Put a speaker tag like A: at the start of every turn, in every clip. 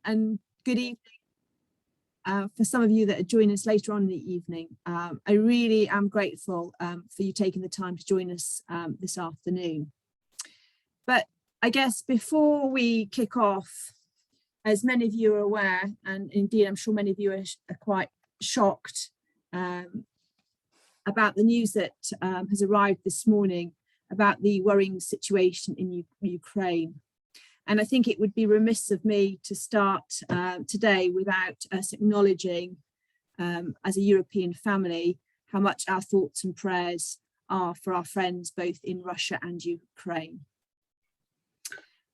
A: and good evening for some of you that are joining us later on in the evening. I really am grateful for you taking the time to join us this afternoon. But I guess before we kick off, as many of you are aware, and indeed I'm sure many of you are quite shocked about the news that has arrived this morning about the worrying situation in Ukraine. And I think it would be remiss of me to start today without us acknowledging, as a European family, how much our thoughts and prayers are for our friends both in Russia and Ukraine.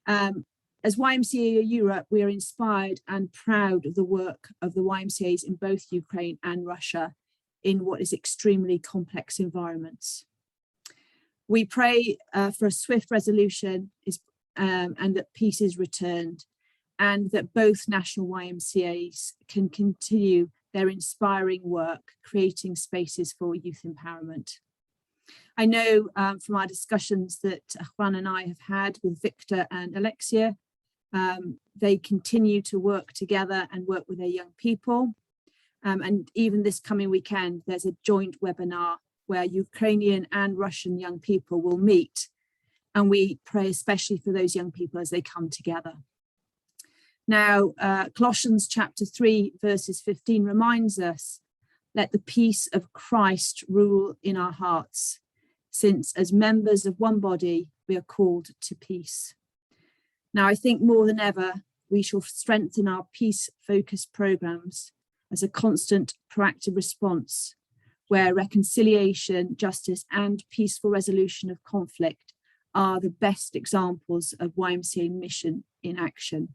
A: As YMCA Europe, we are inspired and proud of the work of the YMCAs in both Ukraine and Russia in what is extremely complex environments. We pray for a swift resolution and that peace is returned, and that both national YMCAs can continue their inspiring work, creating spaces for youth empowerment. I know from our discussions that Juan and I have had with Victor and Alexia, they continue to work together and work with their young people. And even this coming weekend, there's a joint webinar where Ukrainian and Russian young people will meet. And we pray especially for those young people as they come together. Now, Colossians chapter 3, verses 15 reminds us, let the peace of Christ rule in our hearts, since as members of one body, we are called to peace. Now, I think more than ever, we shall strengthen our peace-focused programs as a constant proactive response, where reconciliation, justice, and peaceful resolution of conflict are the best examples of YMCA mission in action.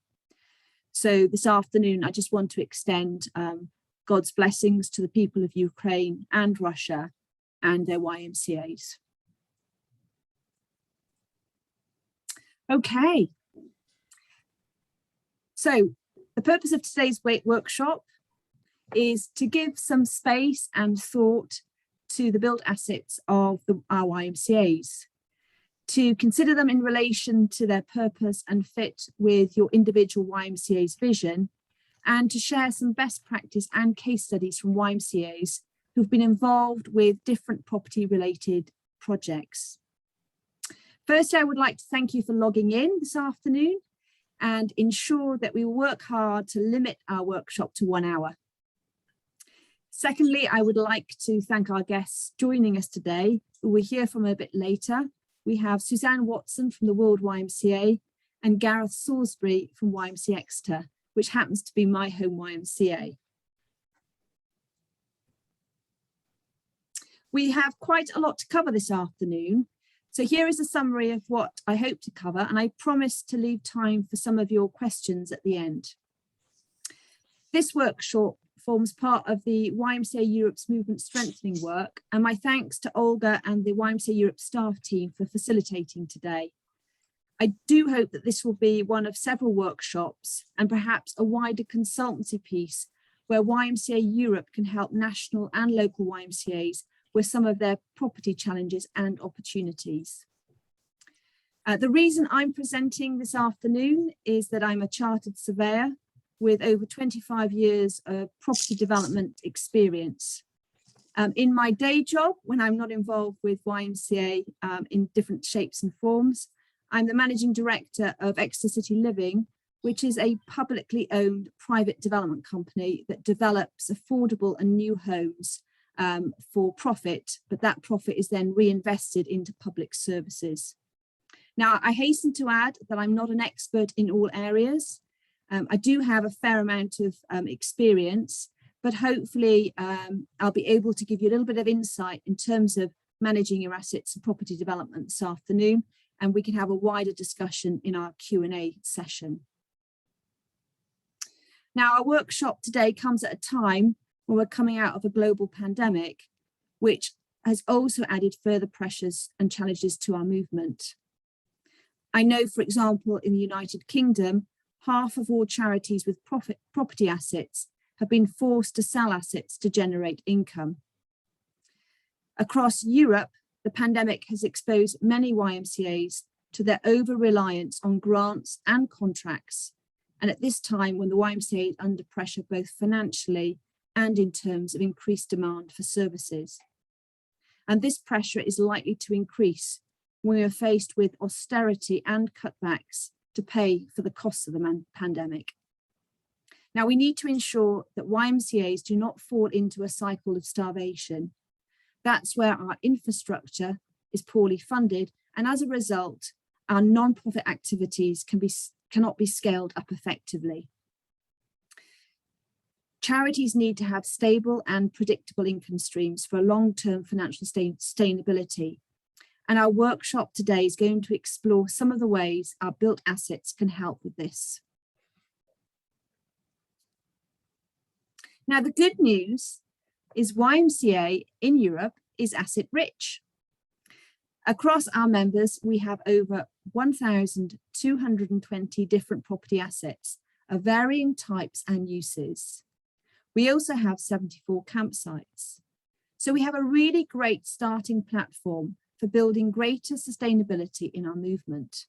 A: So this afternoon, I just want to extend God's blessings to the people of Ukraine and Russia and their YMCAs. Okay. So the purpose of today's workshop is to give some space and thought to the built assets of our YMCAs, to consider them in relation to their purpose and fit with your individual YMCA's vision, and to share some best practice and case studies from YMCAs who've been involved with different property-related projects. Firstly, I would like to thank you for logging in this afternoon and ensure that we work hard to limit our workshop to 1 hour. Secondly, I would like to thank our guests joining us today, who we'll hear from a bit later. We have Suzanne Watson from the World YMCA and Gareth Sorsby from YMCA Exeter, which happens to be my home YMCA. We have quite a lot to cover this afternoon. So here is a summary of what I hope to cover, and I promise to leave time for some of your questions at the end. This workshop forms part of the YMCA Europe's movement strengthening work, and my thanks to Olga and the YMCA Europe staff team for facilitating today. I do hope that this will be one of several workshops and perhaps a wider consultancy piece where YMCA Europe can help national and local YMCAs with some of their property challenges and opportunities. The reason I'm presenting this afternoon is that I'm a chartered surveyor with over 25 years of property development experience. In my day job, when I'm not involved with YMCA in different shapes and forms, I'm the managing director of Exeter City Living, which is a publicly owned private development company that develops affordable and new homes for profit, but that profit is then reinvested into public services. Now, I hasten to add that I'm not an expert in all areas. I do have a fair amount of experience, but hopefully I'll be able to give you a little bit of insight in terms of managing your assets and property development this afternoon, and we can have a wider discussion in our Q&A session. Now, our workshop today comes at a time when we're coming out of a global pandemic, which has also added further pressures and challenges to our movement. I know, for example, in the United Kingdom, half of all charities with property assets have been forced to sell assets to generate income. Across Europe, the pandemic has exposed many YMCAs to their over-reliance on grants and contracts, and at this time when the YMCA is under pressure both financially and in terms of increased demand for services. And this pressure is likely to increase when we are faced with austerity and cutbacks to pay for the costs of the pandemic. Now, we need to ensure that YMCAs do not fall into a cycle of starvation. That's where our infrastructure is poorly funded, and as a result, our non-profit activities cannot be scaled up effectively. Charities need to have stable and predictable income streams for long-term financial sustainability. And our workshop today is going to explore some of the ways our built assets can help with this. Now, the good news is YMCA in Europe is asset rich. Across our members, we have over 1,220 different property assets of varying types and uses. We also have 74 campsites. So we have a really great starting platform for building greater sustainability in our movement.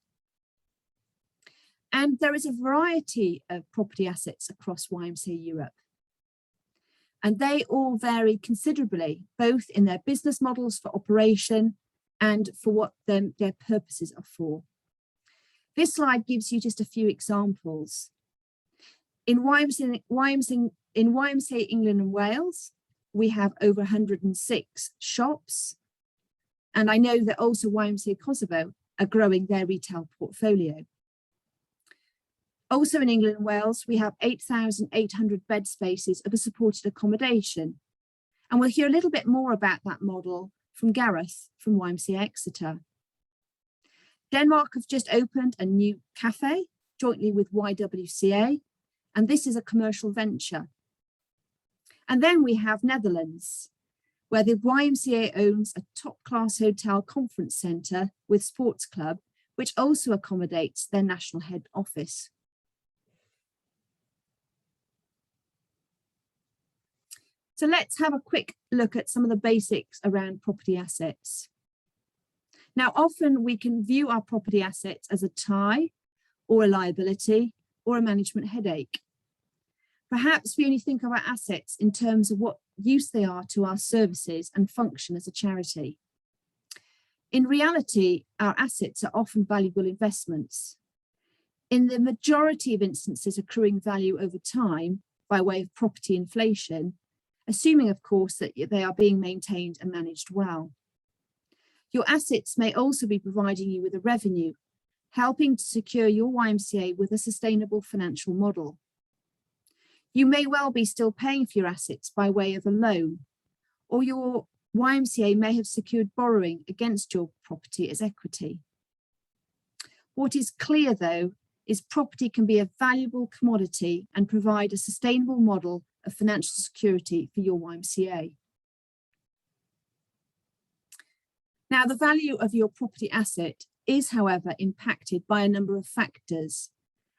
A: And there is a variety of property assets across YMCA Europe. And they all vary considerably, both in their business models for operation and for what their purposes are for. This slide gives you just a few examples. In YMCA England and Wales, we have over 106 shops. And I know that also YMCA Kosovo are growing their retail portfolio. Also in England and Wales, we have 8,800 bed spaces of a supported accommodation. And we'll hear a little bit more about that model from Gareth from YMCA Exeter. Denmark have just opened a new cafe jointly with YWCA, and this is a commercial venture. And then we have Netherlands, where the YMCA owns a top-class hotel conference centre with sports club, which also accommodates their national head office. So let's have a quick look at some of the basics around property assets. Now, often we can view our property assets as a tie or a liability or a management headache. Perhaps we only think of our assets in terms of what use they are to our services and function as a charity. In reality, our assets are often valuable investments. In the majority of instances, accruing value over time by way of property inflation, assuming, of course, that they are being maintained and managed well. Your assets may also be providing you with a revenue, helping to secure your YMCA with a sustainable financial model. You may well be still paying for your assets by way of a loan, or your YMCA may have secured borrowing against your property as equity. What is clear, though, is property can be a valuable commodity and provide a sustainable model of financial security for your YMCA. Now, the value of your property asset is, however, impacted by a number of factors.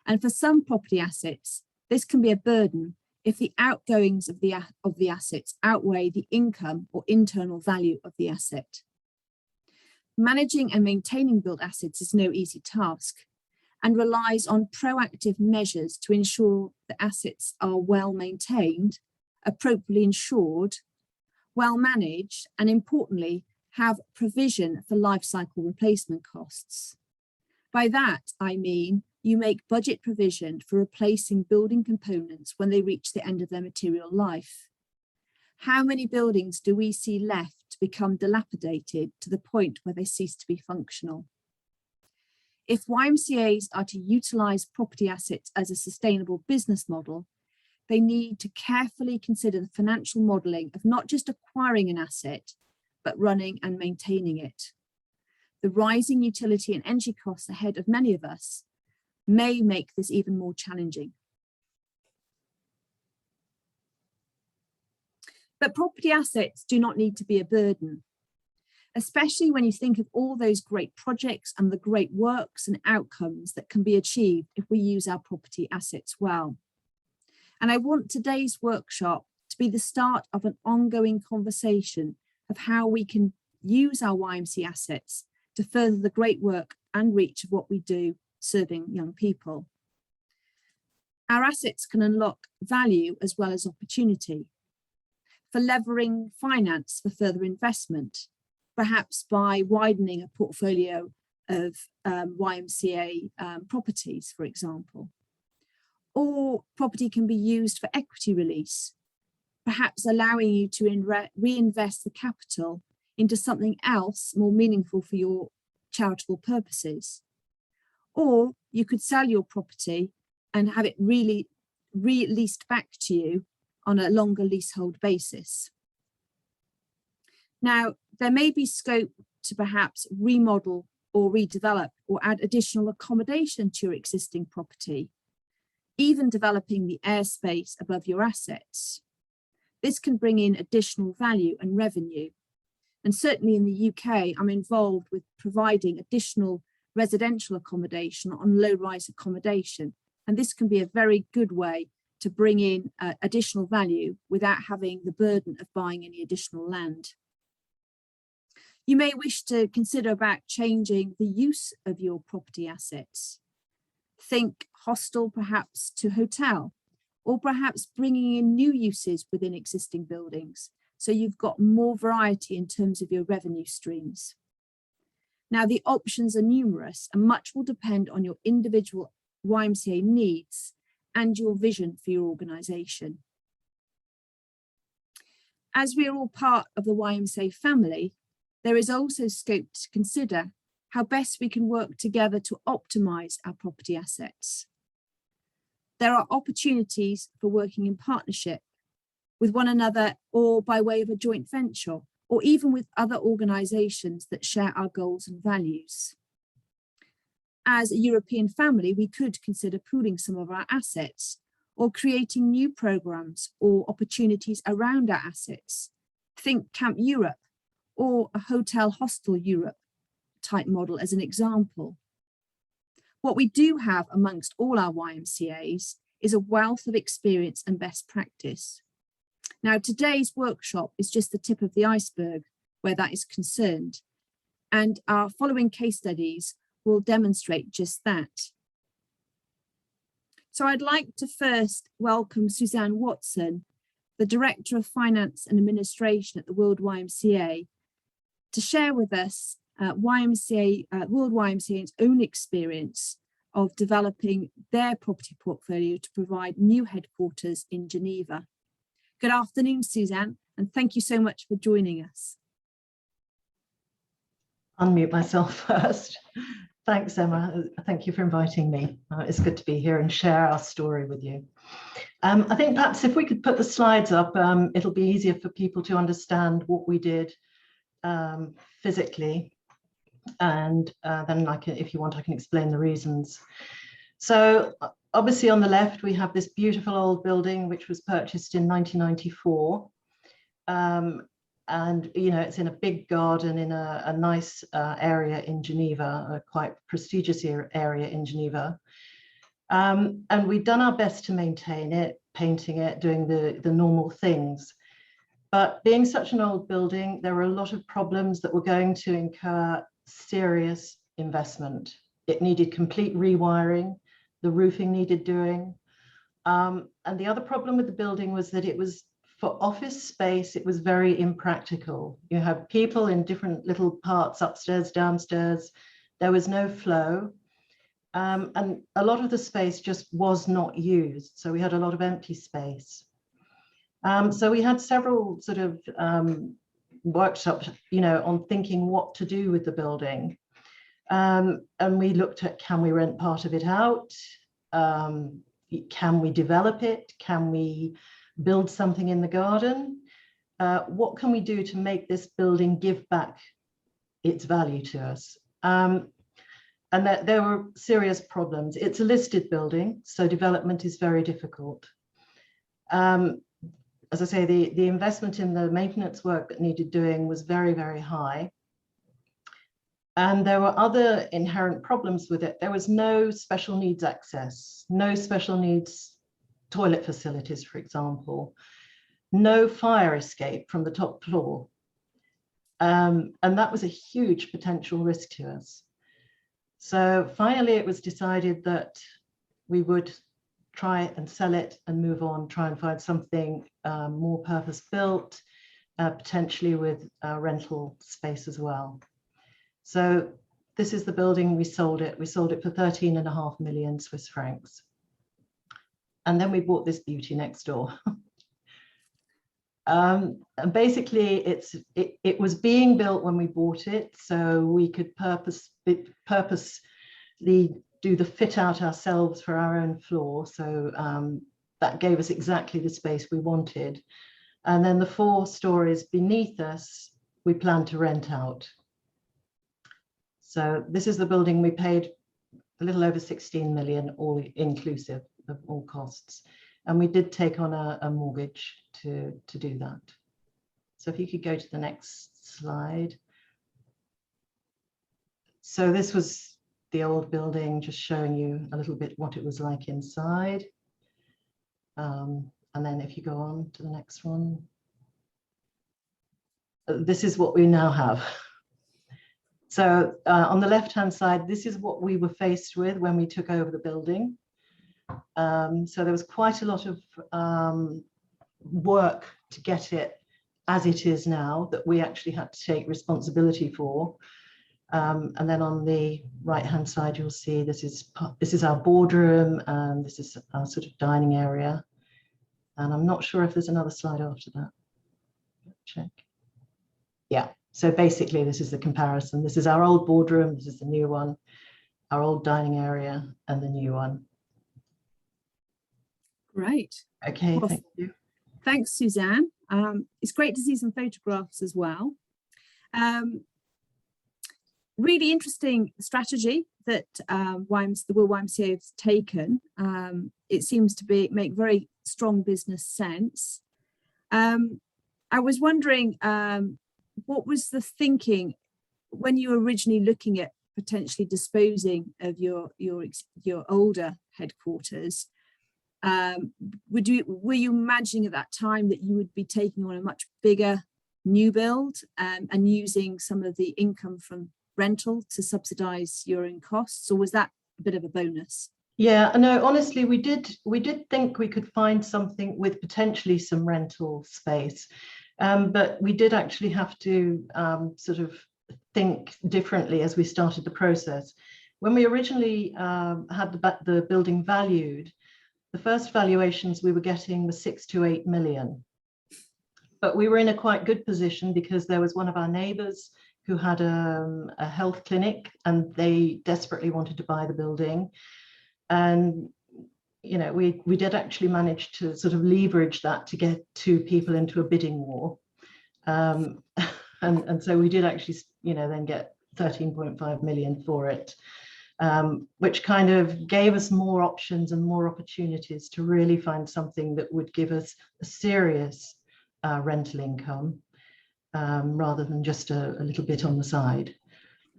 A: And for some property assets, this can be a burden if the outgoings of the assets outweigh the income or internal value of the asset. Managing and maintaining built assets is no easy task and relies on proactive measures to ensure the assets are well maintained, appropriately insured, well managed, and importantly, have provision for life cycle replacement costs. By that, I mean you make budget provision for replacing building components when they reach the end of their material life. How many buildings do we see left to become dilapidated to the point where they cease to be functional? If YMCAs are to utilise property assets as a sustainable business model, they need to carefully consider the financial modelling of not just acquiring an asset, but running and maintaining it. The rising utility and energy costs ahead of many of us may make this even more challenging. But property assets do not need to be a burden, especially when you think of all those great projects and the great works and outcomes that can be achieved if we use our property assets well. And I want today's workshop to be the start of an ongoing conversation of how we can use our YMCA assets to further the great work and reach of what we do serving young people. Our assets can unlock value as well as opportunity. For levering finance for further investment, perhaps by widening a portfolio of YMCA properties, for example. Or property can be used for equity release, perhaps allowing you to reinvest the capital into something else more meaningful for your charitable purposes. Or you could sell your property and have it really leased back to you on a longer leasehold basis. Now, there may be scope to perhaps remodel or redevelop or add additional accommodation to your existing property, even developing the airspace above your assets. This can bring in additional value and revenue. And certainly in the UK, I'm involved with providing additional residential accommodation on low-rise accommodation. And this can be a very good way to bring in additional value without having the burden of buying any additional land. You may wish to consider about changing the use of your property assets. Think hostel perhaps to hotel, or perhaps bringing in new uses within existing buildings, so you've got more variety in terms of your revenue streams. Now, the options are numerous and much will depend on your individual YMCA needs and your vision for your organisation. As we are all part of the YMCA family, there is also scope to consider how best we can work together to optimise our property assets. There are opportunities for working in partnership with one another or by way of a joint venture, or even with other organisations that share our goals and values. As a European family, we could consider pooling some of our assets or creating new programmes or opportunities around our assets. Think Camp Europe or a Hotel Hostel Europe type model as an example. What we do have amongst all our YMCAs is a wealth of experience and best practice. Now, today's workshop is just the tip of the iceberg where that is concerned, and our following case studies will demonstrate just that. So I'd like to first welcome Suzanne Watson, the Director of Finance and Administration at the World YMCA, to share with us World YMCA's own experience of developing their property portfolio to provide new headquarters in Geneva. Good afternoon, Suzanne, and thank you so much for joining us.
B: Unmute myself first. Thanks, Emma. Thank you for inviting me. It's good to be here and share our story with you. I think perhaps if we could put the slides up, it'll be easier for people to understand what we did physically. And then if you want, I can explain the reasons. So obviously on the left, we have this beautiful old building, which was purchased in 1994. And, you know, it's in a big garden in a nice area in Geneva, a quite prestigious area in Geneva. And we've done our best to maintain it, painting it, doing the normal things. But being such an old building, there were a lot of problems that were going to incur serious investment. It needed complete rewiring, the roofing needed doing. And the other problem with the building was that it was, for office space, it was very impractical. You have people in different little parts, upstairs, downstairs. There was no flow. And a lot of the space just was not used. So we had a lot of empty space. So we had several sort of workshops, you know, on thinking what to do with the building. And we looked at, can we rent part of it out? Can we develop it? Can we build something in the garden? What can we do to make this building give back its value to us? And there were serious problems. It's a listed building, so development is very difficult. As I say, the investment in the maintenance work that needed doing was very, very high. And there were other inherent problems with it. There was no special needs access, no special needs toilet facilities, for example, no fire escape from the top floor. And that was a huge potential risk to us. So finally, it was decided that we would try and sell it and move on, try and find something more purpose-built, potentially with rental space as well. So this is the building, we sold it. We sold it for 13.5 million Swiss francs. And then we bought this beauty next door. And basically, it was being built when we bought it, so we could purposely do the fit out ourselves for our own floor. So that gave us exactly the space we wanted. And then the 4 stories beneath us, we plan to rent out. So this is the building. We paid a little over 16 million, all inclusive of all costs. And we did take on a mortgage to do that. So if you could go to the next slide. So this was the old building, just showing you a little bit what it was like inside. And then if you go on to the next one. This is what we now have. So on the left-hand side, this is what we were faced with when we took over the building. So there was quite a lot of work to get it as it is now that we actually had to take responsibility for. And then on the right-hand side, you'll see this is our boardroom, and this is our sort of dining area. And I'm not sure if there's another slide after that. Check. Yeah. So basically, this is the comparison. This is our old boardroom. This is the new one. Our old dining area and the new one.
A: Great.
B: Okay,
A: Well,
B: thank you.
A: Thanks, Suzanne. It's great to see some photographs as well. Really interesting strategy that the YMCA has taken. It seems to make very strong business sense. I was wondering, what was the thinking when you were originally looking at potentially disposing of your older headquarters? Were you imagining at that time that you would be taking on a much bigger new build and using some of the income from rental to subsidize your own costs, or was that a bit of a bonus?
B: Yeah, no, honestly, we did think we could find something with potentially some rental space, but we did actually have to sort of think differently as we started the process. When we originally had the building valued, the first valuations we were getting were 6 to 8 million. But we were in a quite good position because there was one of our neighbours who had a health clinic, and they desperately wanted to buy the building. And you know, we did actually manage to sort of leverage that to get 2 people into a bidding war. And so we did actually, you know, then get 13.5 million for it, which kind of gave us more options and more opportunities to really find something that would give us a serious rental income, rather than just a little bit on the side.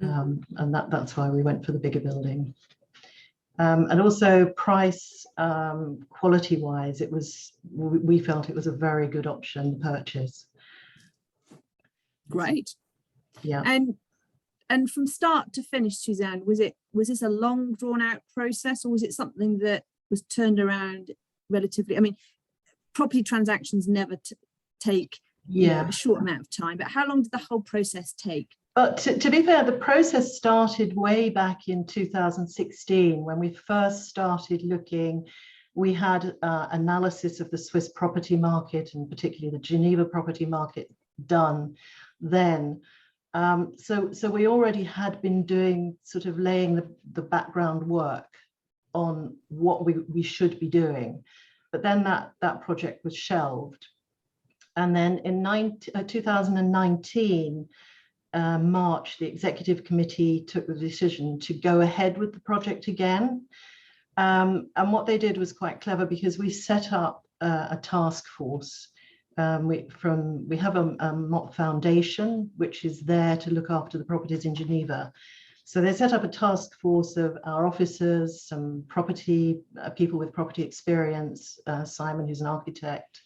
B: And that's why we went for the bigger building. And also price, quality wise, we felt it was a very good option to purchase.
A: Great.
B: Yeah.
A: And from start to finish, Suzanne, was this a long drawn out process, or was it something that was turned around relatively? I mean, property transactions never take a short amount of time, but how long did the whole process take?
B: But to be fair, the process started way back in 2016 when we first started looking. We had analysis of the Swiss property market, and particularly the Geneva property market, done then. So we already had been doing, sort of laying the background work on what we should be doing. But then that project was shelved. And then in 2019, March, the executive committee took the decision to go ahead with the project again. And what they did was quite clever, because we set up a task force. We have a Mott Foundation, which is there to look after the properties in Geneva. So they set up a task force of our officers, some property people with property experience, Simon, who's an architect.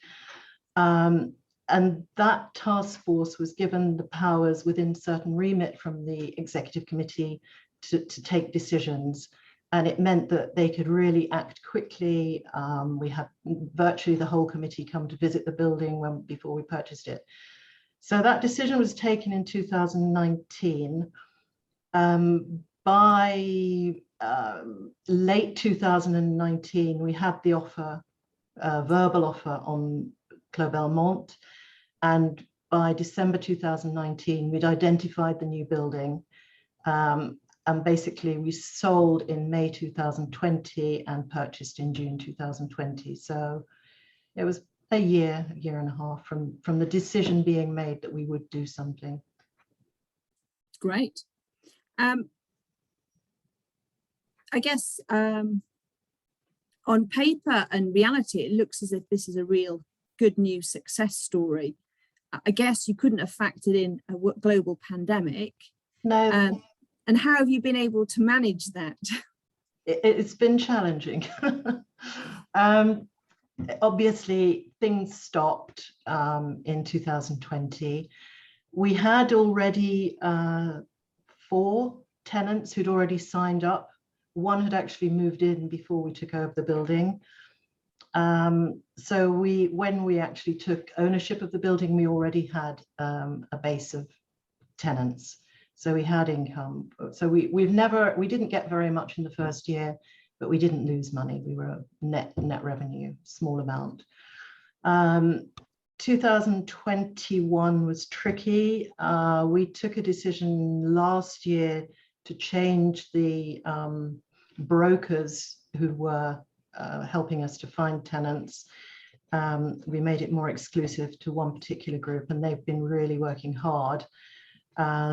B: And that task force was given the powers within certain remit from the executive committee to take decisions. and it meant that they could really act quickly. We had virtually the whole committee come to visit the building before we purchased it. So that decision was taken in 2019. By late 2019, we had the offer, verbal offer on Clos Belmont, and by December 2019, we'd identified the new building, and basically we sold in May 2020 and purchased in June 2020. So it was a year and a half from the decision being made that we would do something.
A: Great. I guess on paper and reality, it looks as if this is a real good news success story. I guess you couldn't have factored in a global pandemic.
B: No.
A: And how have you been able to manage that?
B: It's been challenging. Obviously, things stopped in 2020. We had already 4 tenants who'd already signed up. One had actually moved in before we took over the building. So when we actually took ownership of the building, we already had a base of tenants. So we had income. So we didn't get very much in the first year, but we didn't lose money. We were net revenue, small amount. 2021 was tricky. We took a decision last year to change the brokers who were helping us to find tenants. We made it more exclusive to one particular group, and they've been really working hard.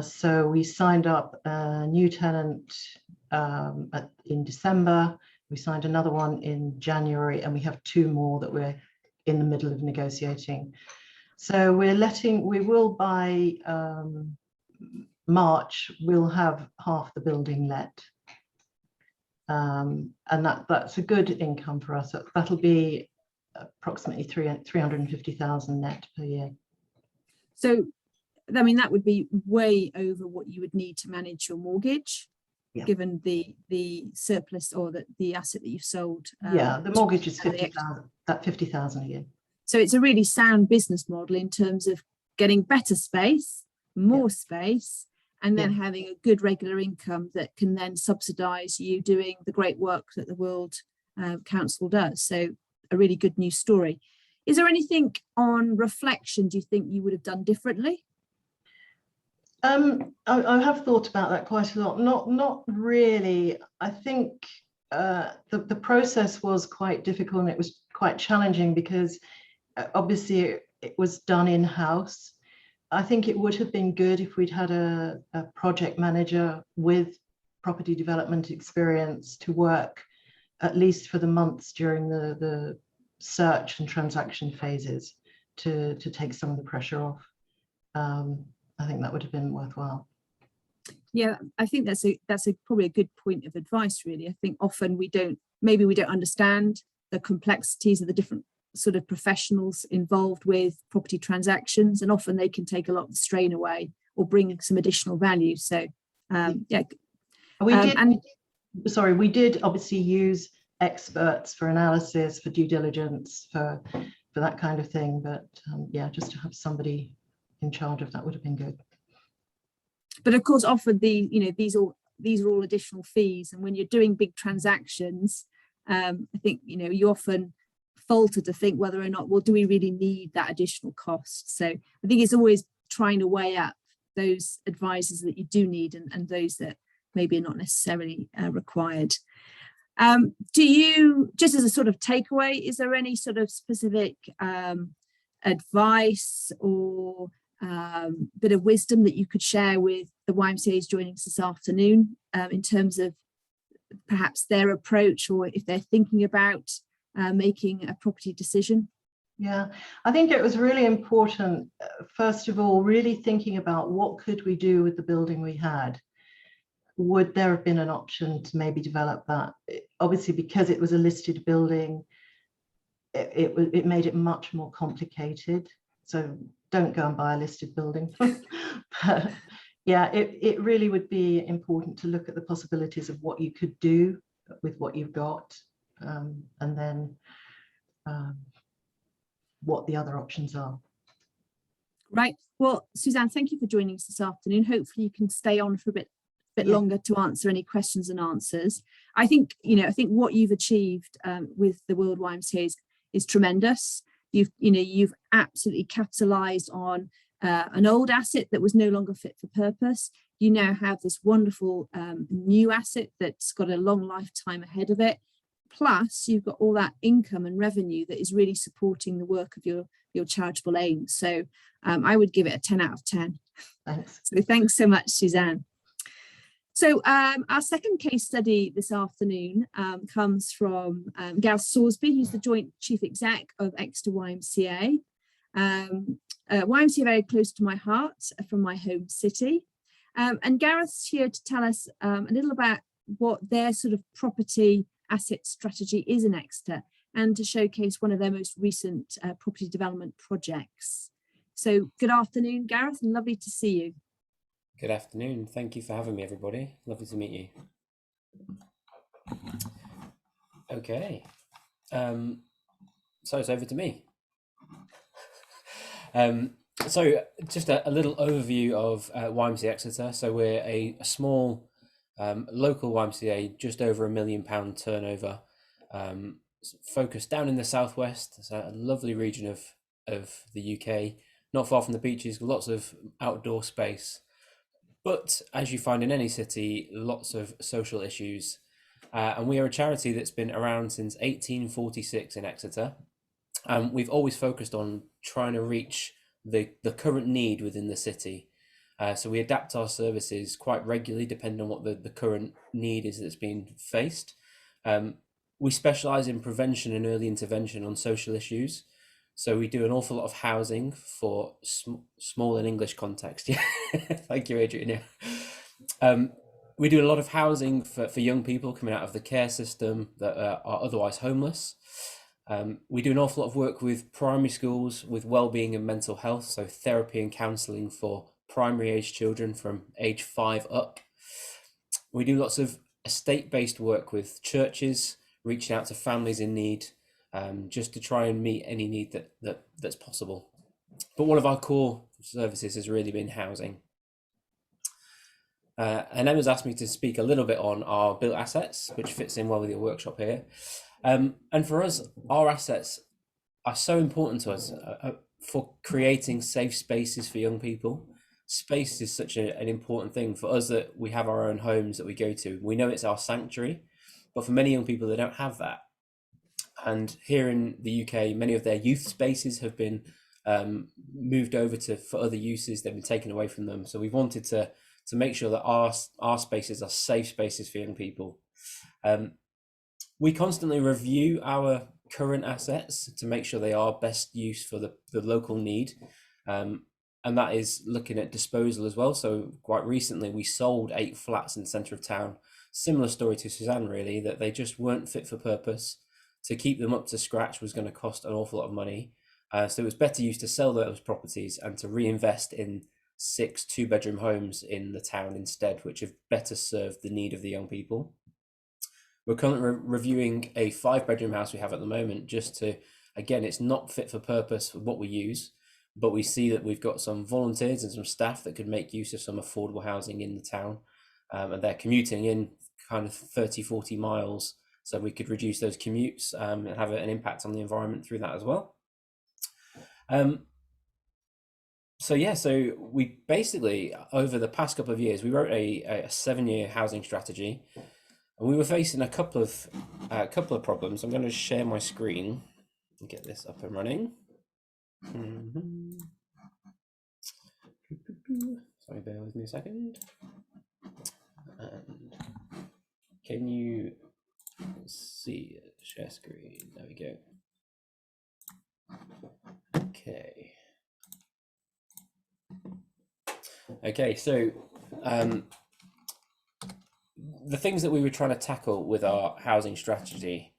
B: So we signed up a new tenant in December. We signed another one in January, and we have 2 more that we're in the middle of negotiating. So we will by March, we'll have half the building let. And that's a good income for us. That'll be approximately 350,000 net per year.
A: So, I mean, that would be way over what you would need to manage your mortgage, yeah, given the surplus or the asset that you've sold.
B: Yeah, the mortgage is 50,000 a year.
A: So it's a really sound business model in terms of getting better space, more space, and then having a good regular income that can then subsidise you doing the great work that the World Council does. So a really good news story. Is there anything on reflection do you think you would have done differently?
B: I have thought about that quite a lot. Not really. I think the process was quite difficult, and it was quite challenging because obviously it was done in-house. I think it would have been good if we'd had a project manager with property development experience to work at least for the months during the search and transaction phases to take some of the pressure off. I think that would have been worthwhile.
A: Yeah, I think that's probably a good point of advice, really. I think often we don't understand the complexities of the different sort of professionals involved with property transactions, and often they can take a lot of the strain away or bring some additional value. So yeah.
B: We did obviously use experts for analysis, for due diligence, for that kind of thing, but yeah, just to have somebody in charge of that would have been good.
A: But of course, often these are all additional fees, and when you're doing big transactions, I think you often falter to think whether or not, well, do we really need that additional cost? So I think it's always trying to weigh up those advisors that you do need and those that maybe are not necessarily required. Do you, just as a sort of takeaway, is there any sort of specific advice or bit of wisdom that you could share with the YMCA's joining us this afternoon in terms of perhaps their approach, or if they're thinking about making a property decision?
B: Yeah, I think it was really important, first of all, really thinking about what could we do with the building we had. Would there have been an option to maybe develop that? Obviously, because it was a listed building, it made it much more complicated. So don't go and buy a listed building. But yeah, it really would be important to look at the possibilities of what you could do with what you've got, and then what the other options are.
A: Right. Well, Suzanne, thank you for joining us this afternoon. Hopefully you can stay on for a bit longer to answer any questions and answers. I think what you've achieved with the World YMCA is tremendous. You've absolutely capitalized on an old asset that was no longer fit for purpose. You now have this wonderful new asset that's got a long lifetime ahead of it. Plus, you've got all that income and revenue that is really supporting the work of your charitable aims. So I would give it a 10 out of 10.
B: Thanks.
A: So thanks so much, Suzanne. So our second case study this afternoon comes from Gareth Sorsby, who's the Joint Chief Exec of Exeter YMCA. YMCA very close to my heart from my home city. And Gareth's here to tell us a little about what their sort of property asset strategy is in Exeter, and to showcase one of their most recent property development projects. So good afternoon, Gareth, and lovely to see you.
C: Good afternoon. Thank you for having me, everybody. Lovely to meet you. Okay. So it's over to me. So just a little overview of YMCA Exeter. So we're a small local YMCA, just over £1 million turnover, focused down in the southwest. It's a lovely region of the UK, not far from the beaches, lots of outdoor space. But as you find in any city, lots of social issues. And we are a charity that's been around since 1846 in Exeter. We've always focused on trying to reach the current need within the city. So we adapt our services quite regularly, depending on what the current need is that's being faced. We specialise in prevention and early intervention on social issues. So we do an awful lot of housing for small and English context. Yeah, thank you, Adrian. Yeah. We do a lot of housing for young people coming out of the care system that are otherwise homeless. We do an awful lot of work with primary schools with wellbeing and mental health, so therapy and counselling for primary age children from age 5 up. We do lots of estate-based work with churches, reaching out to families in need, just to try and meet any need that's possible. But one of our core services has really been housing. And Emma's asked me to speak a little bit on our built assets, which fits in well with your workshop here. And for us, our assets are so important to us for creating safe spaces for young people. Space is such an important thing for us, that we have our own homes that we go to. We know it's our sanctuary, but for many young people, they don't have that. And here in the UK, many of their youth spaces have been moved over for other uses. They've been taken away from them. So we've wanted to make sure that our spaces are safe spaces for young people. We constantly review our current assets to make sure they are best use for the local need. And that is looking at disposal as well. So quite recently, we sold 8 flats in the centre of town. Similar story to Suzanne, really, that they just weren't fit for purpose. To keep them up to scratch was going to cost an awful lot of money. So it was better used to sell those properties and to reinvest in 6 2-bedroom homes in the town instead, which have better served the need of the young people. We're currently reviewing a 5-bedroom house we have at the moment, just to, again, it's not fit for purpose for what we use, but we see that we've got some volunteers and some staff that could make use of some affordable housing in the town. And they're commuting in kind of 30, 40 miles. So we could reduce those commutes and have an impact on the environment through that as well. So we basically, over the past couple of years, we wrote a 7-year housing strategy, and we were facing a couple of problems. I'm going to share my screen and get this up and running. Sorry, bear with me a second. And can you see it? Share screen? There we go. Okay, so the things that we were trying to tackle with our housing strategy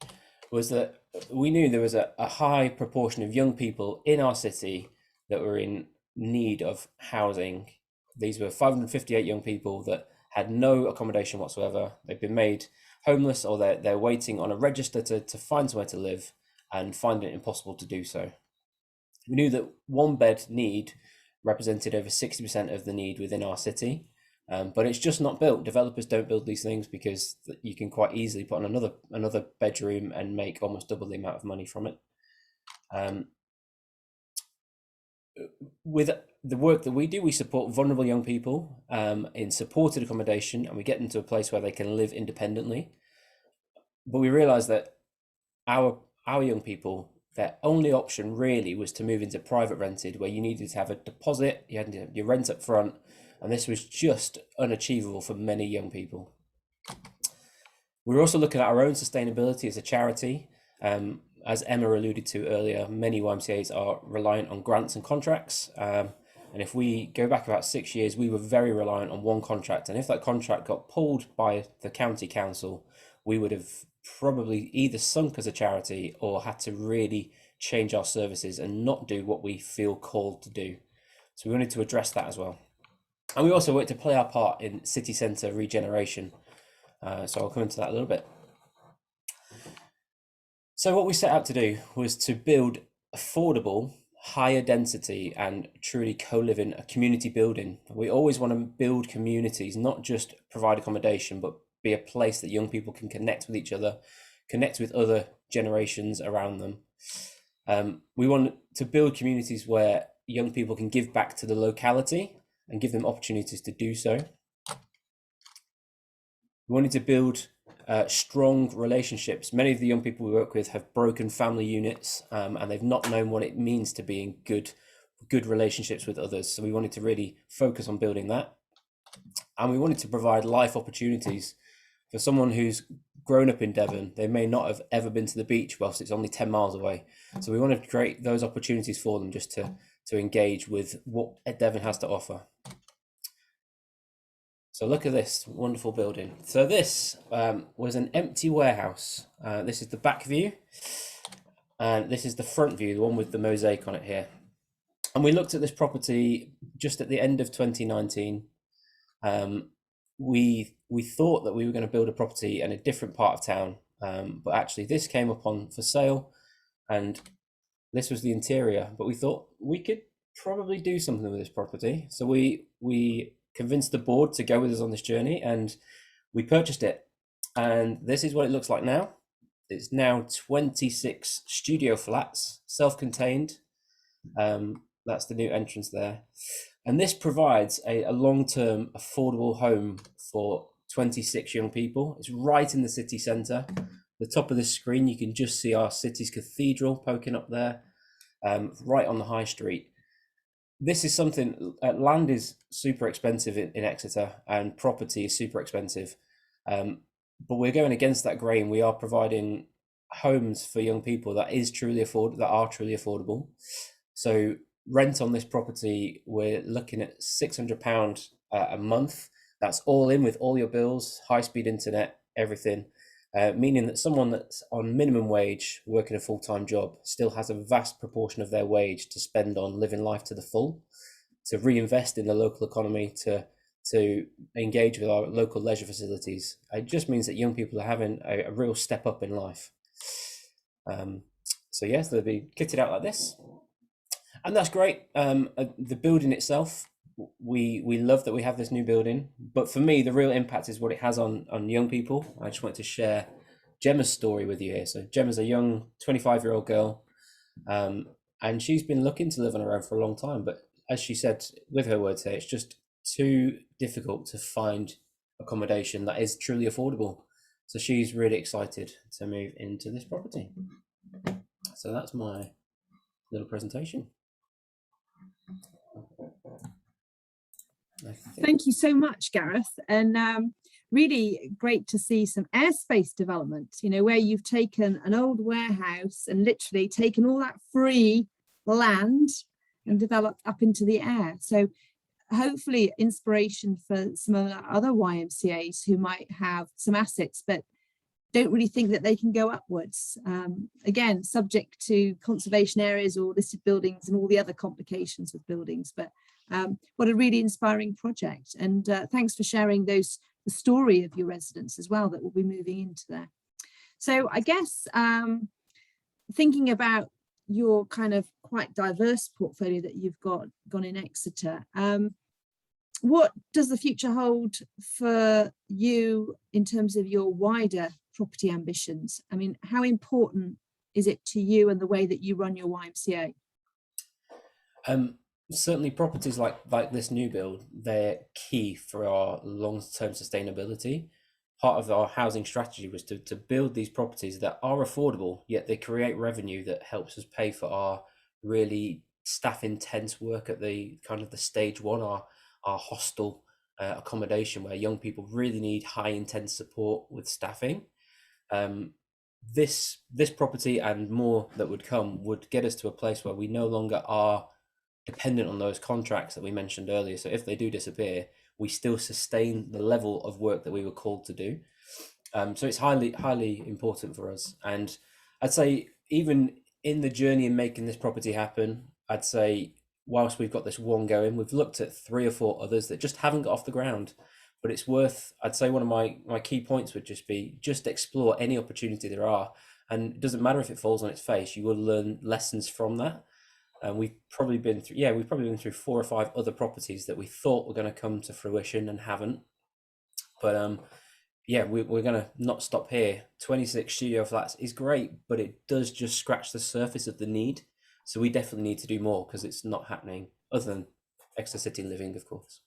C: was that we knew there was a high proportion of young people in our city that were in need of housing. These were 558 young people that had no accommodation whatsoever. They've been made homeless, or they're waiting on a register to find somewhere to live and find it impossible to do so. We knew that one bed need represented over 60% of the need within our city, but it's just not built. Developers don't build these things because you can quite easily put on another bedroom and make almost double the amount of money from it. With the work that we do, we support vulnerable young people in supported accommodation, and we get them to a place where they can live independently. But we realized that our young people, their only option really was to move into private rented, where you needed to have a deposit, you had to have your rent up front, and this was just unachievable for many young people. We're also looking at our own sustainability as a charity. As Emma alluded to earlier, many YMCAs are reliant on grants and contracts. And if we go back about 6 years, we were very reliant on one contract. And if that contract got pulled by the county council, we would have probably either sunk as a charity or had to really change our services and not do what we feel called to do. So we wanted to address that as well. And we also work to play our part in city centre regeneration. So I'll come into that a little bit. So what we set out to do was to build affordable, higher density and truly co-living, a community building. We always want to build communities, not just provide accommodation, but be a place that young people can connect with each other, connect with other generations around them. We want to build communities where young people can give back to the locality and give them opportunities to do so. We wanted to build strong relationships. Many of the young people we work with have broken family units, and they've not known what it means to be in good relationships with others. So we wanted to really focus on building that. And we wanted to provide life opportunities for someone who's grown up in Devon. They may not have ever been to the beach whilst it's only 10 miles away. So we wanted to create those opportunities for them just to engage with what Devon has to offer. So look at this wonderful building. So this was an empty warehouse. This is the back view, and this is the front view, the one with the mosaic on it here. And we looked at this property just at the end of 2019. We thought that we were going to build a property in a different part of town, but actually this came up on for sale, and this was the interior. But we thought we could probably do something with this property, so we convinced the board to go with us on this journey, and we purchased it. And this is what it looks like now. It's now 26 studio flats, self-contained. That's the new entrance there. And this provides a long-term affordable home for 26 young people. It's right in the city centre. The top of the screen, you can just see our city's cathedral poking up there, right on the high street. This is something, land is super expensive in Exeter, and property is super expensive. But we're going against that grain. We are providing homes for young people that are truly affordable. So rent on this property, we're looking at £600 a month. That's all in with all your bills, high-speed internet, everything. Meaning that someone that's on minimum wage, working a full-time job, still has a vast proportion of their wage to spend on living life to the full, to reinvest in the local economy, to engage with our local leisure facilities. It just means that young people are having a real step up in life. So yes, they'll be kitted out like this. And that's great. The building itself, we love that we have this new building, but for me the real impact is what it has on young people. I just want to share Gemma's story with you here. So Gemma's a young 25-year-old girl, and she's been looking to live on her own for a long time, but as she said with her words here, it's just too difficult to find accommodation that is truly affordable. So she's really excited to move into this property. So that's my little presentation.
A: Thank you so much, Gareth, and really great to see some airspace development, you know, where you've taken an old warehouse and literally taken all that free land and developed up into the air. So hopefully inspiration for some of the other YMCAs who might have some assets but don't really think that they can go upwards. Again, subject to conservation areas or listed buildings and all the other complications with buildings, but what a really inspiring project. And thanks for sharing those the story of your residents as well that will be moving into there. So I guess thinking about your kind of quite diverse portfolio that you've got in Exeter, what does the future hold for you in terms of your wider property ambitions? I mean, how important is it to you and the way that you run your YMCA?
C: Certainly properties like this new build, they're key for our long-term sustainability. Part of our housing strategy was to build these properties that are affordable, yet they create revenue that helps us pay for our really staff intense work at the kind of the stage one, our hostel accommodation, where young people really need high intense support with staffing. This property and more that would come would get us to a place where we no longer are dependent on those contracts that we mentioned earlier. So if they do disappear, we still sustain the level of work that we were called to do. So it's highly important for us. And I'd say even in the journey in making this property happen, I'd say whilst we've got this one going, we've looked at 3 or 4 others that just haven't got off the ground. But it's worth, I'd say one of my key points would just be just explore any opportunity there are. And it doesn't matter if it falls on its face, you will learn lessons from that. And we've probably been through 4 or 5 other properties that we thought were going to come to fruition and haven't. But we're going to not stop here. 26 studio flats is great, but it does just scratch the surface of the need. So we definitely need to do more because it's not happening, other than Exeter City Living, of course.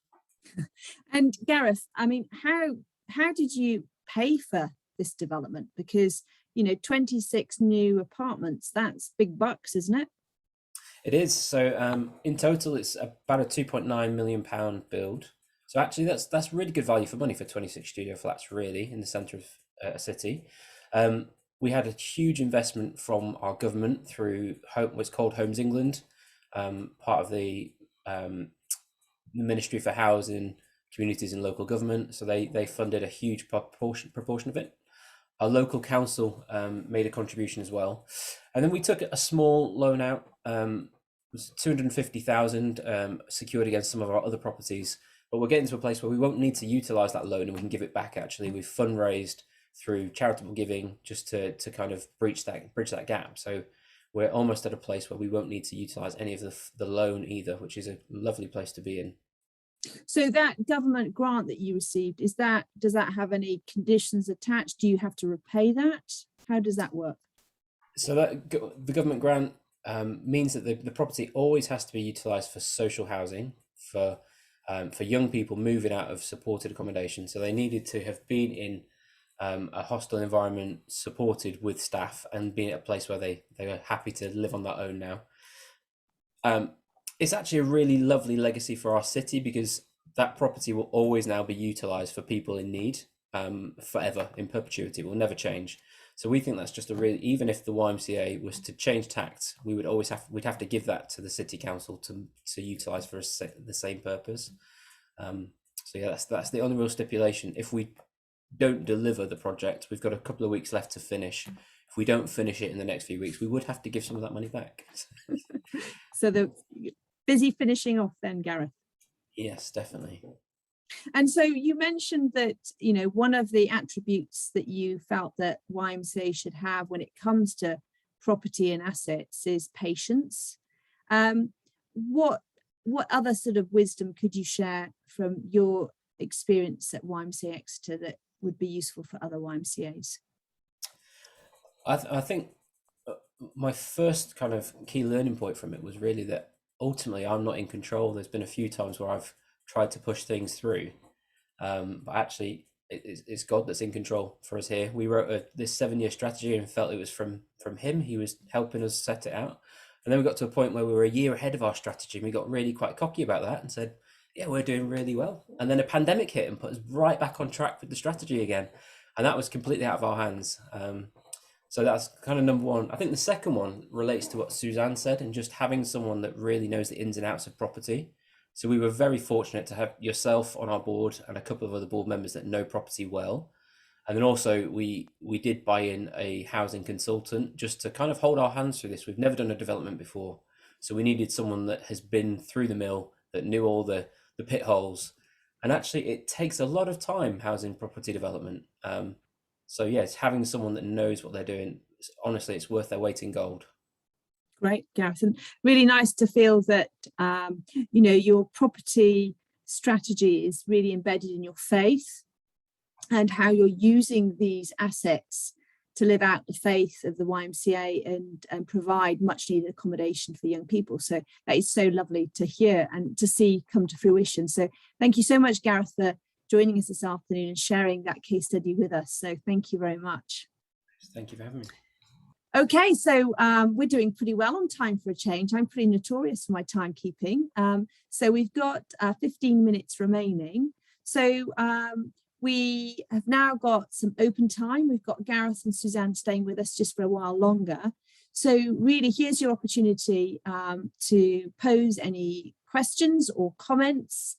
A: And Gareth, I mean, how did you pay for this development? Because 26 new apartments, that's big bucks, isn't it?
C: It is. So in total, it's about a £2.9 million build. So actually, that's really good value for money for 26 studio flats, really, in the centre of a city. We had a huge investment from our government through what's called Homes England, part of the Ministry for Housing, Communities and Local Government. So they funded a huge proportion of it. Our local council made a contribution as well. And then we took a small loan out, it was 250,000 secured against some of our other properties. But we're getting to a place where we won't need to utilise that loan and we can give it back. Actually, we've fundraised through charitable giving just to kind of bridge that gap. So we're almost at a place where we won't need to utilise any of the loan either, which is a lovely place to be in.
A: So that government grant that you received, does that have any conditions attached? Do you have to repay that? How does that work?
C: So the government grant means that the property always has to be utilised for social housing, for young people moving out of supported accommodation. So they needed to have been in a hostel environment, supported with staff, and being at a place where they are happy to live on their own now. It's actually a really lovely legacy for our city because that property will always now be utilised for people in need forever, in perpetuity. It will never change. So we think that's just even if the YMCA was to change tact, we'd have to give that to the city council to utilise for the same purpose. So yeah, that's the only real stipulation. If we don't deliver the project, we've got a couple of weeks left to finish. If we don't finish it in the next few weeks, we would have to give some of that money back.
A: So they're busy finishing off then, Gareth?
C: Yes, definitely.
A: And so you mentioned that, one of the attributes that you felt that YMCA should have when it comes to property and assets is patience. What other sort of wisdom could you share from your experience at YMCA Exeter that would be useful for other YMCAs?
C: I think my first kind of key learning point from it was really that ultimately I'm not in control. There's been a few times where I've tried to push things through, but actually it's God that's in control for us here. We wrote this 7-year strategy and felt it was from him. He was helping us set it out. And then we got to a point where we were a year ahead of our strategy and we got really quite cocky about that and said, yeah, we're doing really well. And then a pandemic hit and put us right back on track with the strategy again. And that was completely out of our hands. So that's kind of number one. I think the second one relates to what Suzanne said and just having someone that really knows the ins and outs of property. So we were very fortunate to have yourself on our board and a couple of other board members that know property well. And then also we did buy in a housing consultant just to kind of hold our hands through this. We've never done a development before. So we needed someone that has been through the mill, that knew all the pit holes, And actually, it takes a lot of time, housing property development. So yes, having someone that knows what they're doing, honestly, it's worth their weight in gold.
A: Great, Gareth, and really nice to feel that you know, your property strategy is really embedded in your faith and how you're using these assets to live out the faith of the YMCA and provide much needed accommodation for young people. So that is so lovely to hear and to see come to fruition. So thank you so much, Gareth, for joining us this afternoon and sharing that case study with us. So thank you very much.
C: Thank you for having me.
A: Okay, so we're doing pretty well on time for a change. I'm pretty notorious for my timekeeping. So we've got 15 minutes remaining. So we have now got some open time. We've got Gareth and Suzanne staying with us just for a while longer. So really, here's your opportunity to pose any questions or comments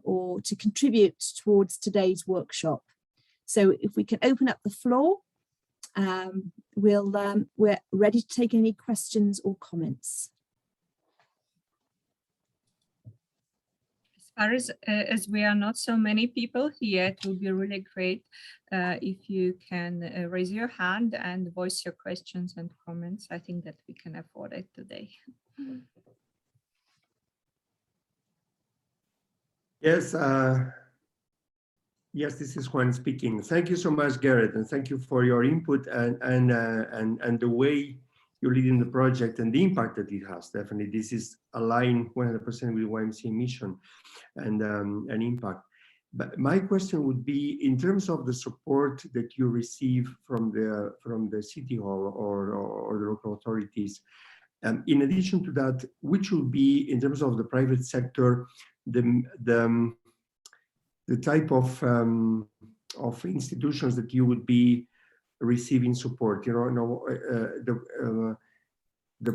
A: or to contribute towards today's workshop. So if we can open up the floor, we're ready to take any questions or comments.
D: As we are not so many people here, it will be really great if you can raise your hand and voice your questions and comments. I think that we can afford it today.
E: Yes, yes, this is Juan speaking. Thank you so much, Gareth, and thank you for your input and the way you're leading the project and the impact that it has. Definitely, this is aligned 100% with YMCA mission and impact. But my question would be, in terms of the support that you receive from the city hall or the local authorities, in addition to that, which will be, in terms of the private sector, the type of institutions that you would be receiving support, the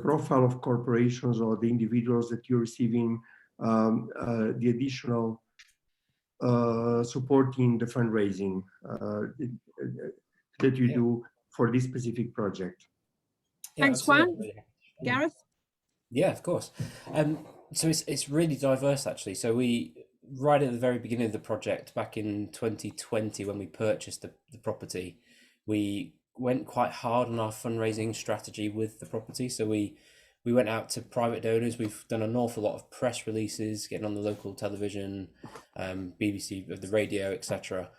E: profile of corporations or the individuals that you're receiving, the additional supporting the fundraising that you do for this specific project.
A: Thanks, Juan. Gareth?
C: Yeah, of course. So it's really diverse, actually. So we, right at the very beginning of the project, back in 2020, when we purchased the property, we went quite hard on our fundraising strategy with the property. So we went out to private donors. We've done an awful lot of press releases, getting on the local television, BBC, the radio, etc.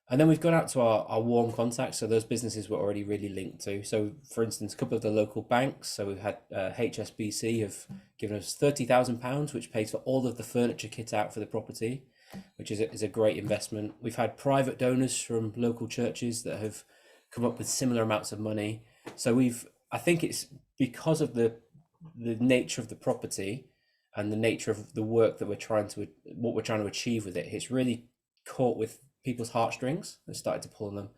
C: And then we've gone out to our warm contacts. So those businesses we're already really linked to. So for instance, a couple of the local banks. So we've had HSBC have given us £30,000, which pays for all of the furniture kit out for the property, which is a great investment. We've had private donors from local churches that have come up with similar amounts of money. So I think it's because of the nature of the property and the nature of the work that what we're trying to achieve with it. It's really caught with people's heartstrings and started to pull on them.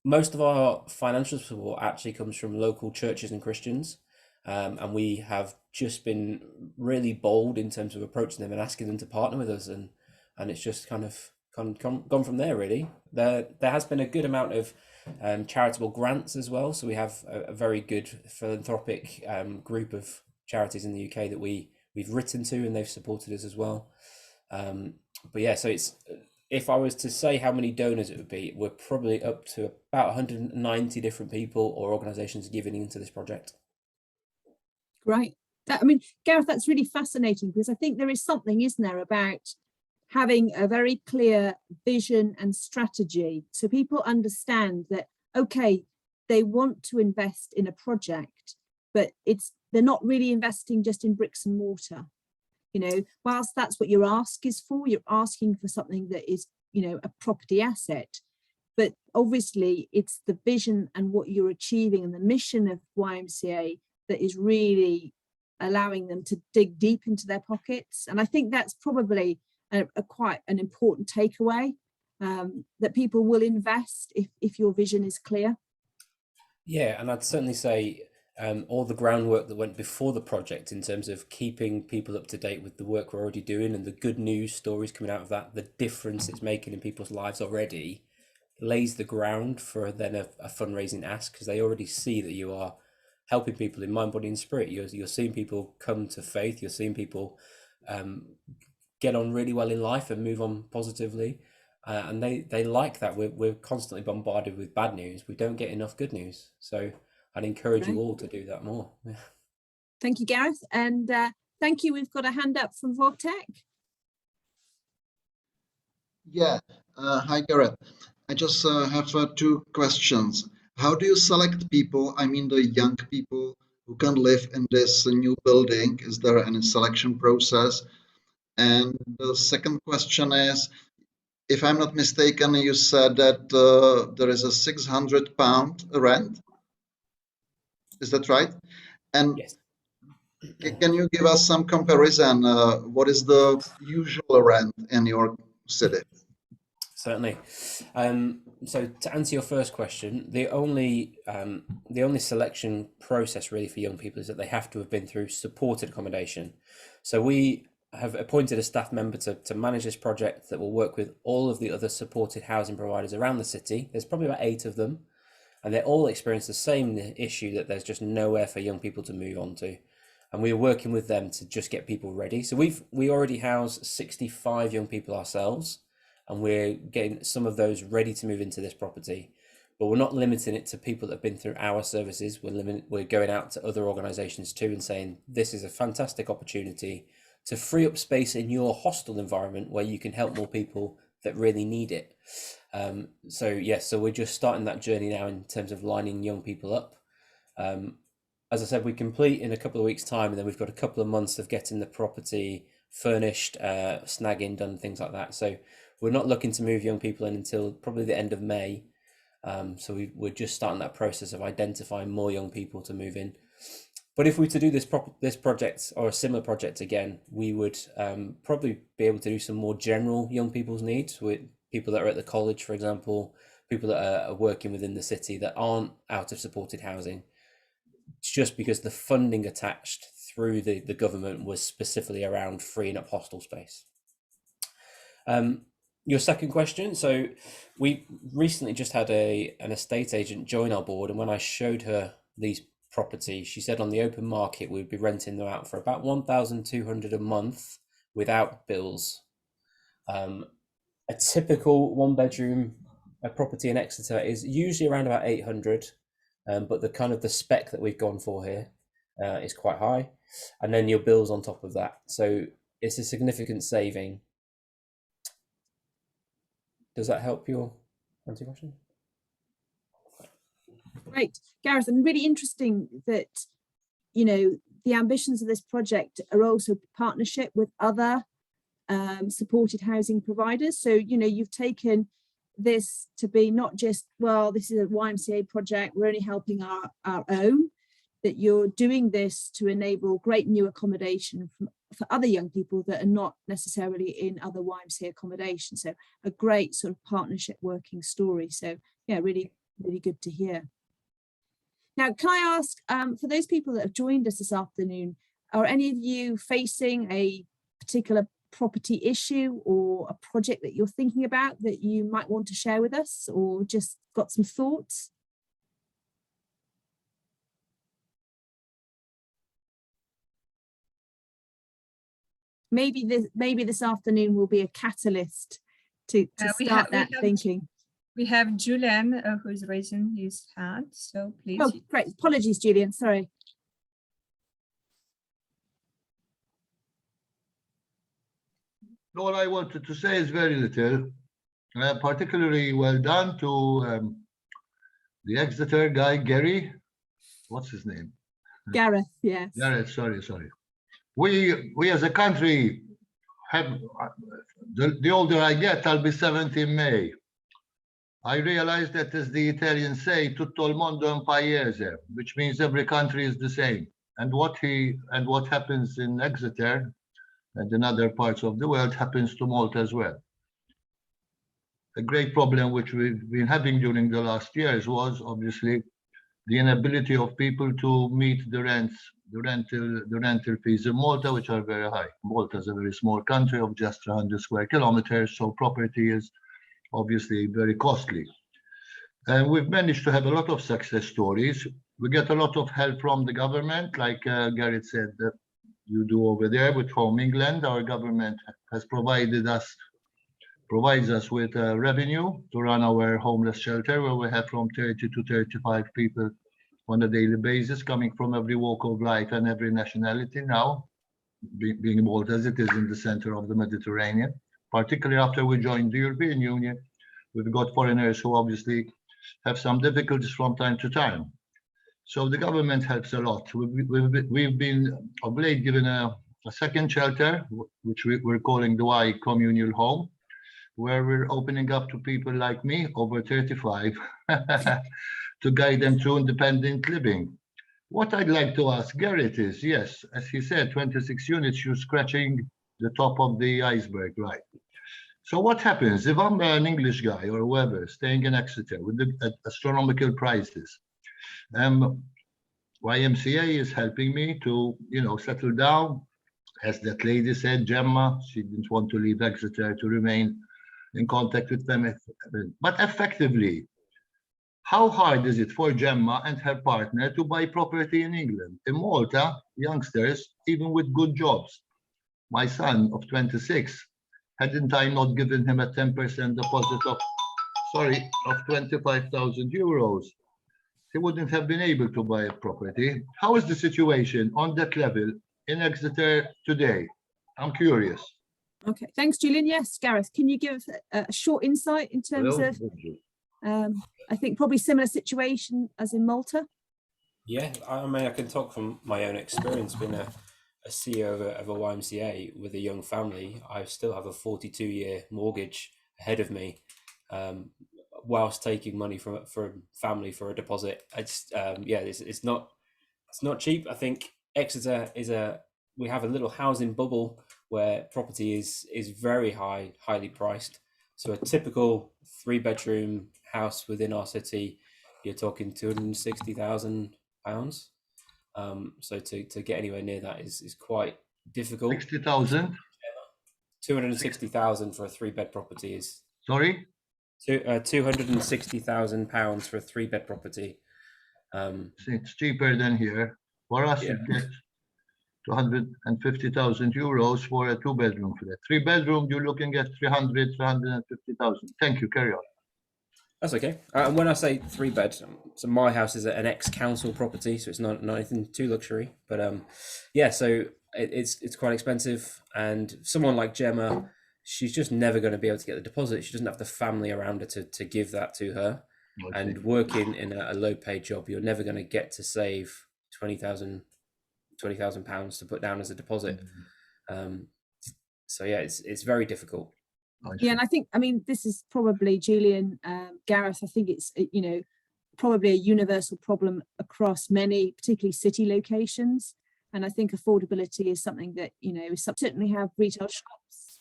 C: Most of our financial support actually comes from local churches and Christians, and we have just been really bold in terms of approaching them and asking them to partner with us, and it's just kind of gone from there, really. There has been a good amount of charitable grants as well, so we have a very good philanthropic group of charities in the UK that we've written to, and they've supported us as well. But yeah, so if I was to say how many donors it would be, we're probably up to about 190 different people or organisations giving into this project.
A: Great. I mean, Gareth, that's really fascinating, because I think there is something, isn't there, about having a very clear vision and strategy, so people understand that, okay, they want to invest in a project, but they're not really investing just in bricks and mortar. You know, whilst that's what your ask is for, you're asking for something that is, you know, a property asset, but obviously it's the vision and what you're achieving and the mission of YMCA that is really allowing them to dig deep into their pockets. And I think that's probably a quite an important takeaway, that people will invest if your vision is clear. Yeah,
C: and I'd certainly say all the groundwork that went before the project in terms of keeping people up to date with the work we're already doing and the good news stories coming out of that, the difference it's making in people's lives already, lays the ground for then a fundraising ask, because they already see that you are helping people in mind, body and spirit. You're seeing people come to faith. You're seeing people get on really well in life and move on positively. And they like that. We're constantly bombarded with bad news. We don't get enough good news. So I'd encourage you all to do that more. Yeah.
A: Thank you, Gareth. And thank you. We've got a hand up from Vortec.
F: Yeah, hi Gareth. I just have two questions. How do you select people, I mean the young people who can live in this new building? Is there any selection process? And the second question is, if I'm not mistaken, you said that there is a £600 rent. Is that right? And
C: Yes.
F: can you give us some comparison? What is the usual rent in your city?
C: Certainly. So to answer your first question, the only selection process really for young people is that they have to have been through supported accommodation. So we have appointed a staff member to manage this project that will work with all of the other supported housing providers around the city. There's probably about 8 of them, and they all experience the same issue, that there's just nowhere for young people to move on to. And we're working with them to just get people ready. So we already house 65 young people ourselves, and we're getting some of those ready to move into this property, but we're not limiting it to people that have been through our services. We're going out to other organisations too and saying, this is a fantastic opportunity to free up space in your hostel environment where you can help more people that really need it. So we're just starting that journey now in terms of lining young people up. As I said, we complete in a couple of weeks' time, and then we've got a couple of months of getting the property furnished, snagging done, things like that. So we're not looking to move young people in until probably the end of May. So we're just starting that process of identifying more young people to move in. But if we were to do this project or a similar project again, we would probably be able to do some more general young people's needs, with people that are at the college, for example, people that are working within the city that aren't out of supported housing. It's just because the funding attached through the government was specifically around freeing up hostel space. Your second question, so we recently just had an estate agent join our board, and when I showed her these properties, she said on the open market we'd be renting them out for about 1,200 a month without bills. A typical one-bedroom property in Exeter is usually around about 800, but the spec that we've gone for here is quite high, and then your bills on top of that. So it's a significant saving. Does that help your answer your question?
A: Great, Gareth, and really interesting that, you know, the ambitions of this project are also partnership with other supported housing providers. So, you know, you've taken this to be not just, well, this is a YMCA project, we're only helping our own, that you're doing this to enable great new accommodation for other young people that are not necessarily in other YMCA accommodation. So a great sort of partnership working story. So yeah, really, really good to hear. Now, can I ask, for those people that have joined us this afternoon, are any of you facing a particular property issue or a project that you're thinking about that you might want to share with us, or just got some thoughts? Maybe this afternoon will be a catalyst to start thinking.
D: We have Julian who's raising his hand, so please.
A: Oh, great. Apologies, Julian. Sorry.
G: All I wanted to say is very little. Particularly well done to the Exeter guy, Gary. What's his name?
A: Gareth, yes.
G: Gareth, sorry. We as a country have, the older I get, I'll be 70 in May. I realized that, as the Italians say, tutto il mondo è un paese, which means every country is the same. And what happens in Exeter and in other parts of the world happens to Malta as well. A great problem which we've been having during the last years was obviously the inability of people to meet the rental fees in Malta, which are very high. Malta is a very small country of just 100 square kilometers, so property is obviously very costly. And we've managed to have a lot of success stories. We get a lot of help from the government, like Gareth said, you do over there with Home England. Our government has provides us with revenue to run our homeless shelter, where we have from 30 to 35 people on a daily basis, coming from every walk of life and every nationality now, being Malta as it is in the center of the Mediterranean. Particularly after we joined the European Union, we've got foreigners who obviously have some difficulties from time to time. So the government helps a lot. We've been of late given a second shelter, which we're calling the Y Communal Home, where we're opening up to people like me, over 35, to guide them through independent living. What I'd like to ask Gareth is, yes, as he said, 26 units, you're scratching the top of the iceberg, right? So what happens if I'm an English guy or whoever staying in Exeter with the astronomical prices? YMCA is helping me to, settle down. As that lady said, Gemma, she didn't want to leave Exeter to remain in contact with them. But effectively, how hard is it for Gemma and her partner to buy property in England? In Malta, youngsters, even with good jobs. My son of 26, hadn't I not given him a 10% deposit of 25,000 euros, he wouldn't have been able to buy a property. How is the situation on that level in Exeter today? I'm curious.
A: Okay, thanks, Julian. Yes, Gareth, can you give a short insight in terms of, I think probably similar situation as in Malta?
C: Yeah, I mean, I can talk from my own experience. Being a CEO of a YMCA with a young family, I still have a 42-year mortgage ahead of me, whilst taking money from family for a deposit. It's not cheap. I think Exeter we have a little housing bubble where property is very highly priced. So a typical 3-bedroom house within our city, you're talking £260,000. So to get anywhere near that is quite difficult.
G: 60,000?
C: 260,000 for a 3-bed property is.
G: Sorry?
C: £260,000 for a 3-bed property.
G: It's cheaper than here. For us,
C: Yeah.
G: it gets 250,000 euros for a 2-bedroom flat. 3-bedroom, you're looking at 350,000. Thank you. Carry on.
C: That's okay. And when I say 3-bed, so my house is an ex-council property, so it's not anything too luxury. But so it's quite expensive. And someone like Gemma, she's just never going to be able to get the deposit. She doesn't have the family around her to give that to her.
G: Okay.
C: And working in a low-paid job, you're never going to get to save £20,000 to put down as a deposit. It's very difficult.
A: Yeah, and I think, this is probably, Julian, Gareth, I think it's, probably a universal problem across many, particularly city locations. And I think affordability is something that, we certainly have retail shops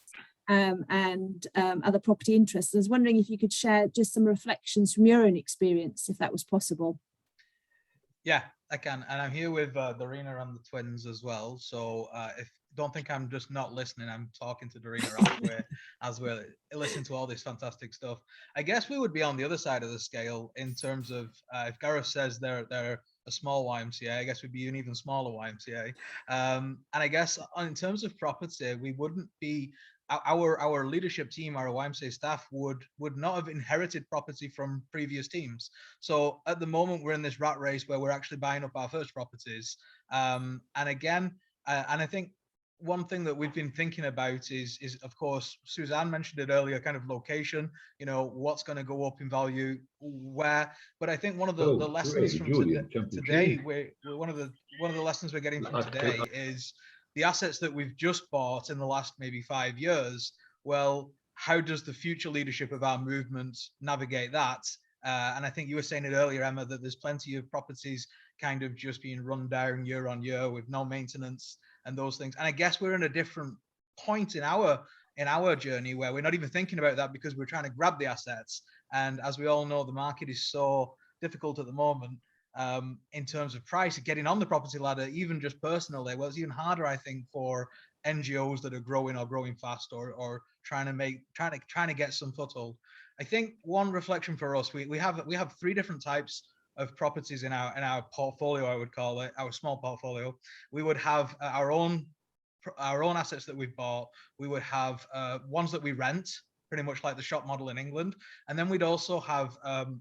A: and other property interests. I was wondering if you could share just some reflections from your own experience, if that was possible.
H: Yeah, I can. And I'm here with Darina and the twins as well. So don't think I'm just not listening. I'm talking to Darina as we're listening to all this fantastic stuff. I guess we would be on the other side of the scale in terms of if Gareth says they're a small YMCA, I guess we'd be an even smaller YMCA. And I guess in terms of property, we wouldn't be our leadership team, our YMCA staff would not have inherited property from previous teams. So at the moment, we're in this rat race where we're actually buying up our first properties. And again, and I think one thing that we've been thinking about is of course, Suzanne mentioned it earlier, kind of location, what's going to go up in value, where. But I think one of the lessons from today, one of the lessons we're getting from today is the assets that we've just bought in the last maybe 5 years. Well, how does the future leadership of our movement navigate that? And I think you were saying it earlier, Emma, that there's plenty of properties kind of just being run down year on year with no maintenance and those things. And I guess we're in a different point in our journey where we're not even thinking about that because we're trying to grab the assets. And as we all know, the market is so difficult at the moment in terms of price, getting on the property ladder, even just personally. Well, it's even harder, I think, for NGOs that are growing fast or trying to get some foothold. I think one reflection for us, we have 3 different types of properties in our portfolio, I would call it, our small portfolio. We would have our own assets that we've bought. We would have ones that we rent, pretty much like the shop model in England. And then we'd also have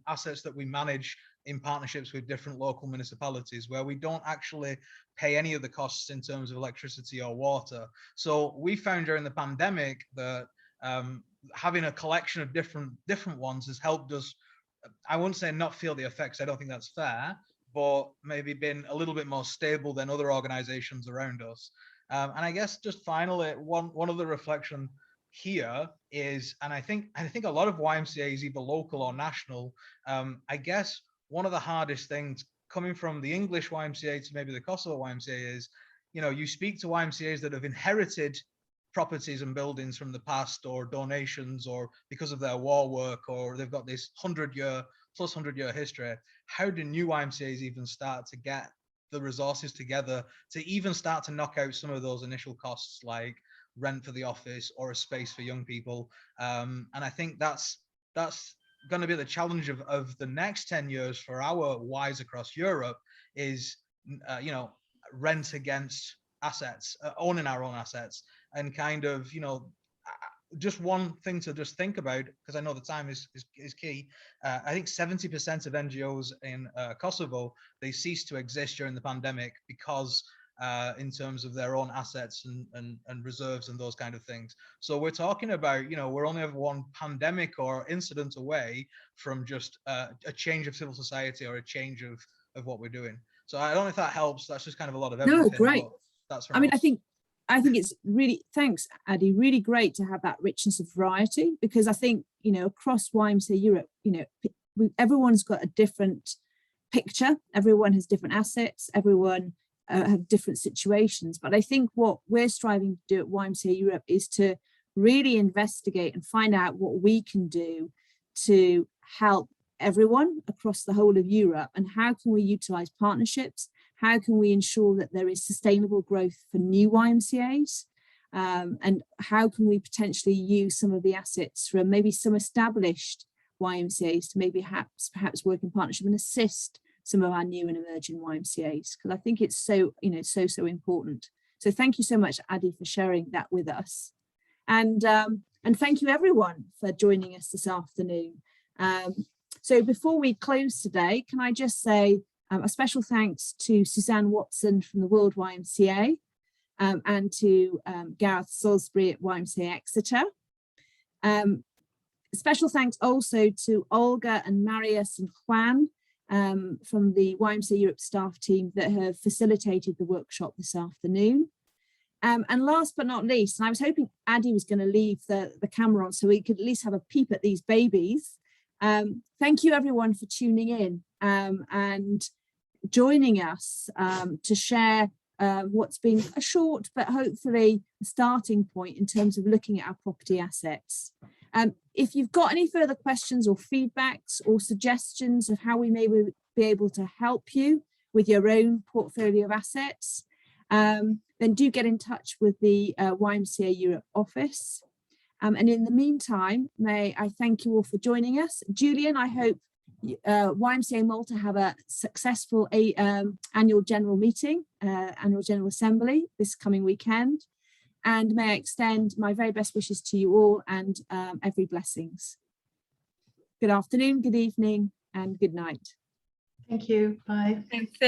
H: assets that we manage in partnerships with different local municipalities, where we don't actually pay any of the costs in terms of electricity or water. So we found during the pandemic that having a collection of different ones has helped us, I wouldn't say not feel the effects, I don't think that's fair, but maybe been a little bit more stable than other organizations around us. And I guess just finally, one other reflection here is, and I think a lot of YMCAs, either local or national, I guess one of the hardest things coming from the English YMCA to maybe the Kosovo YMCA is, you know, you speak to YMCAs that have inherited properties and buildings from the past, or donations, or because of their war work, or they've got this 100-year history. How do new YMCAs even start to get the resources together to even start to knock out some of those initial costs, like rent for the office or a space for young people? And I think that's going to be the challenge of the next 10 years for our Ys across Europe is, you know, rent against assets, owning our own assets, and kind of, you know, just one thing to just think about, because I know the time is key. I think 70% of NGOs in Kosovo, they ceased to exist during the pandemic because in terms of their own assets and reserves and those kind of things. So we're talking about, you know, we're only one pandemic or incident away from just a change of civil society or a change of what we're doing. So I don't know if that helps. That's just kind of a lot of everything.
A: No, great.
H: That's
A: I mean, I think it's really, thanks, Addy, really great to have that richness of variety, because I think, you know, across YMCA Europe, you know, everyone's got a different picture. Everyone has different assets. Everyone have different situations. But I think what we're striving to do at YMCA Europe is to really investigate and find out what we can do to help everyone across the whole of Europe, and how can we utilize partnerships? How can we ensure that there is sustainable growth for new YMCAs? And how can we potentially use some of the assets from maybe some established YMCAs to maybe perhaps work in partnership and assist some of our new and emerging YMCAs? Because I think it's so, you know, so important. So thank you so much, Addy, for sharing that with us. And thank you everyone for joining us this afternoon. So before we close today, can I just say a special thanks to Suzanne Watson from the World YMCA and to Gareth Sorsby at YMCA Exeter. Special thanks also to Olga and Marius and Juan from the YMCA Europe staff team that have facilitated the workshop this afternoon. And last but not least, and I was hoping Addy was going to leave the camera on so we could at least have a peep at these babies. Thank you everyone for tuning in and joining us to share what's been a short but hopefully a starting point in terms of looking at our property assets. If you've got any further questions or feedbacks or suggestions of how we may be able to help you with your own portfolio of assets, then do get in touch with the YMCA Europe office. And in the meantime, may I thank you all for joining us. Julian, I hope YMCA Malta have a successful annual general meeting, annual general assembly this coming weekend. And may I extend my very best wishes to you all and every blessings. Good afternoon, good evening, and good night.
B: Thank you. Bye.
D: Thank